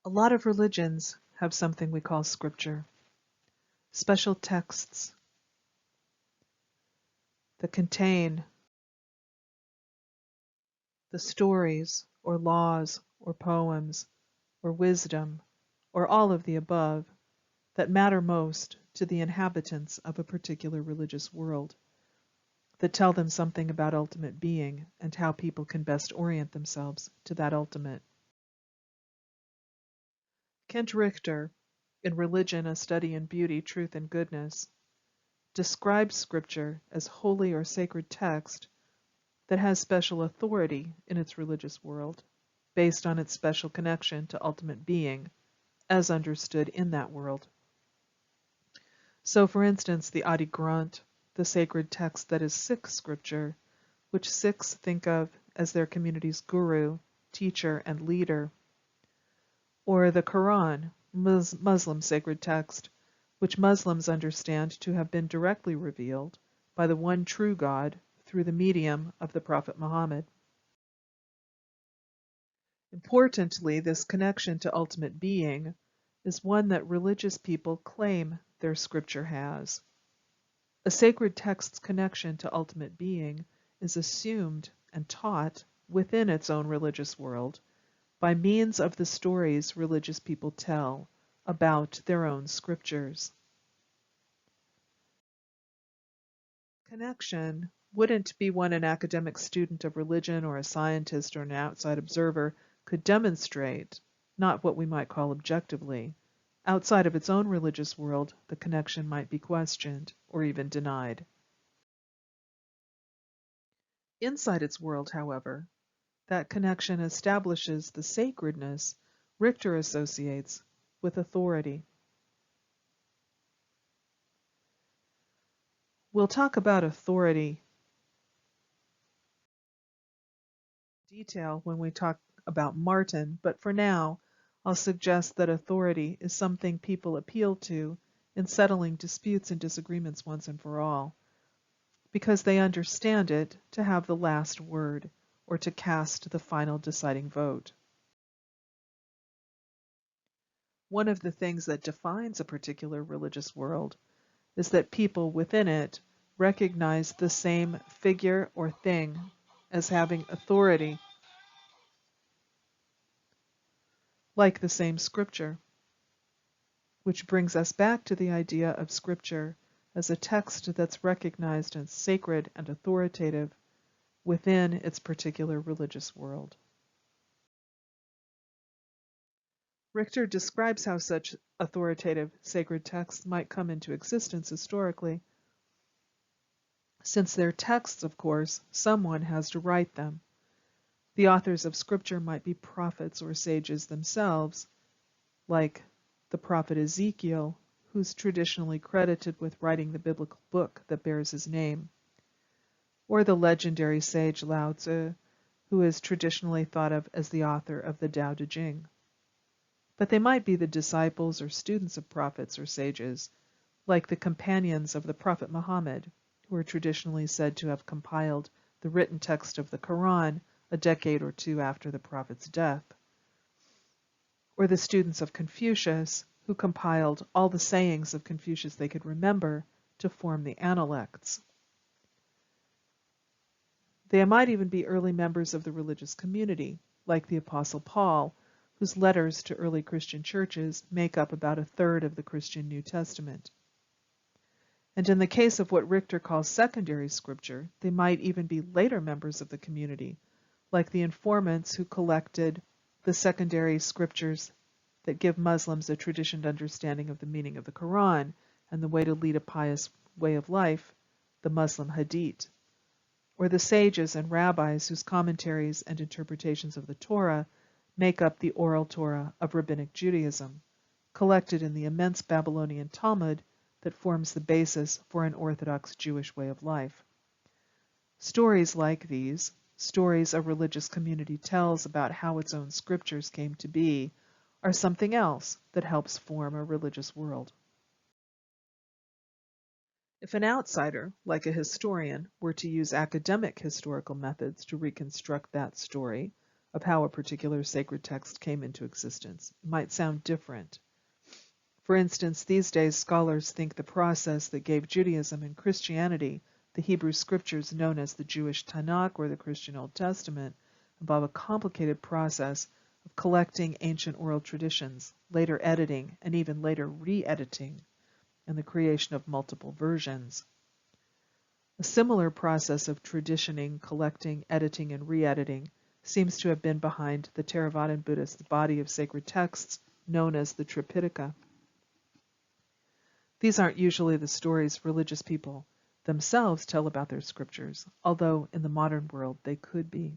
A lot of religions have something we call scripture, special texts that contain the stories or laws or poems or wisdom or all of the above that matter most to the inhabitants of a particular religious world, that tell them something about ultimate being and how people can best orient themselves to that ultimate. Kent Richter, in Religion, A Study in Beauty, Truth, and Goodness, describes scripture as holy or sacred text that has special authority in its religious world, based on its special connection to ultimate being, as understood in that world. So, for instance, the Adi Granth, the sacred text that is Sikh scripture, which Sikhs think of as their community's guru, teacher, and leader, or the Quran, Muslim sacred text, which Muslims understand to have been directly revealed by the one true God through the medium of the Prophet Muhammad. Importantly, this connection to ultimate being is one that religious people claim their scripture has. A sacred text's connection to ultimate being is assumed and taught within its own religious world by means of the stories religious people tell about their own scriptures. Connection wouldn't be one an academic student of religion or a scientist or an outside observer could demonstrate, not what we might call objectively. Outside of its own religious world, the connection might be questioned or even denied. Inside its world, however, that connection establishes the sacredness Richter associates with authority. We'll talk about authority in detail when we talk about Martin, but for now, I'll suggest that authority is something people appeal to in settling disputes and disagreements once and for all, because they understand it to have the last word or to cast the final deciding vote. One of the things that defines a particular religious world is that people within it recognize the same figure or thing as having authority, like the same scripture, which brings us back to the idea of scripture as a text that's recognized as sacred and authoritative within its particular religious world. Richter describes how such authoritative sacred texts might come into existence historically. Since they're texts, of course, someone has to write them. The authors of scripture might be prophets or sages themselves, like the prophet Ezekiel, who's traditionally credited with writing the biblical book that bears his name, or the legendary sage Lao Tzu, who is traditionally thought of as the author of the Tao Te Ching. But they might be the disciples or students of prophets or sages, like the companions of the Prophet Muhammad, who are traditionally said to have compiled the written text of the Quran a decade or two after the Prophet's death, or the students of Confucius, who compiled all the sayings of Confucius they could remember to form the Analects. They might even be early members of the religious community, like the Apostle Paul, whose letters to early Christian churches make up about a third of the Christian New Testament. And in the case of what Richter calls secondary scripture, they might even be later members of the community, like the informants who collected the secondary scriptures that give Muslims a traditioned understanding of the meaning of the Quran and the way to lead a pious way of life, the Muslim Hadith, or the sages and rabbis whose commentaries and interpretations of the Torah make up the oral Torah of Rabbinic Judaism, collected in the immense Babylonian Talmud that forms the basis for an Orthodox Jewish way of life. Stories like these, stories a religious community tells about how its own scriptures came to be, are something else that helps form a religious world. If an outsider, like a historian, were to use academic historical methods to reconstruct that story, of how a particular sacred text came into existence. It might sound different. For instance, these days scholars think the process that gave Judaism and Christianity the Hebrew scriptures known as the Jewish Tanakh or the Christian Old Testament involve a complicated process of collecting ancient oral traditions, later editing, and even later re-editing, and the creation of multiple versions. A similar process of traditioning, collecting, editing, and re-editing seems to have been behind the Theravadan Buddhist body of sacred texts known as the Tripitaka. These aren't usually the stories religious people themselves tell about their scriptures, although in the modern world they could be.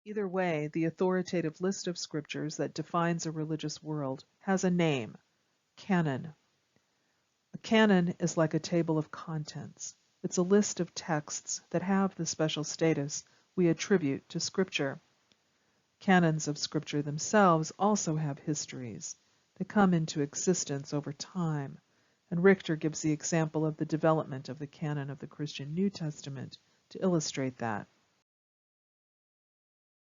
Either way, the authoritative list of scriptures that defines a religious world has a name: canon. A canon is like a table of contents. It's a list of texts that have the special status we attribute to Scripture. Canons of Scripture themselves also have histories. They come into existence over time, and Richter gives the example of the development of the canon of the Christian New Testament to illustrate that.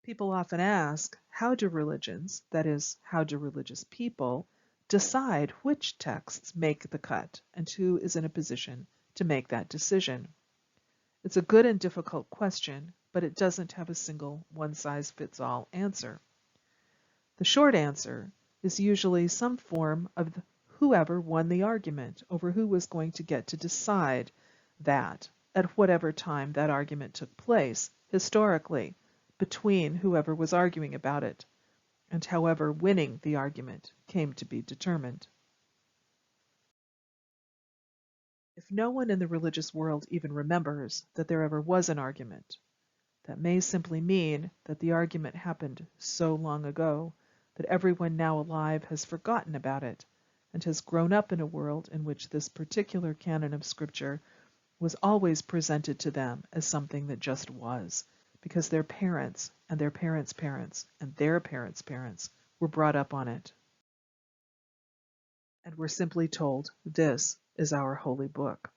People often ask, how do religions, that is, how do religious people, decide which texts make the cut and who is in a position to make that decision? It's a good and difficult question, but it doesn't have a single one-size-fits-all answer. The short answer is usually some form of whoever won the argument over who was going to get to decide that at whatever time that argument took place, historically, between whoever was arguing about it, and however winning the argument came to be determined. If no one in the religious world even remembers that there ever was an argument, that may simply mean that the argument happened so long ago that everyone now alive has forgotten about it and has grown up in a world in which this particular canon of Scripture was always presented to them as something that just was, because their parents and their parents' parents and their parents' parents were brought up on it. And we're simply told, this is our holy book.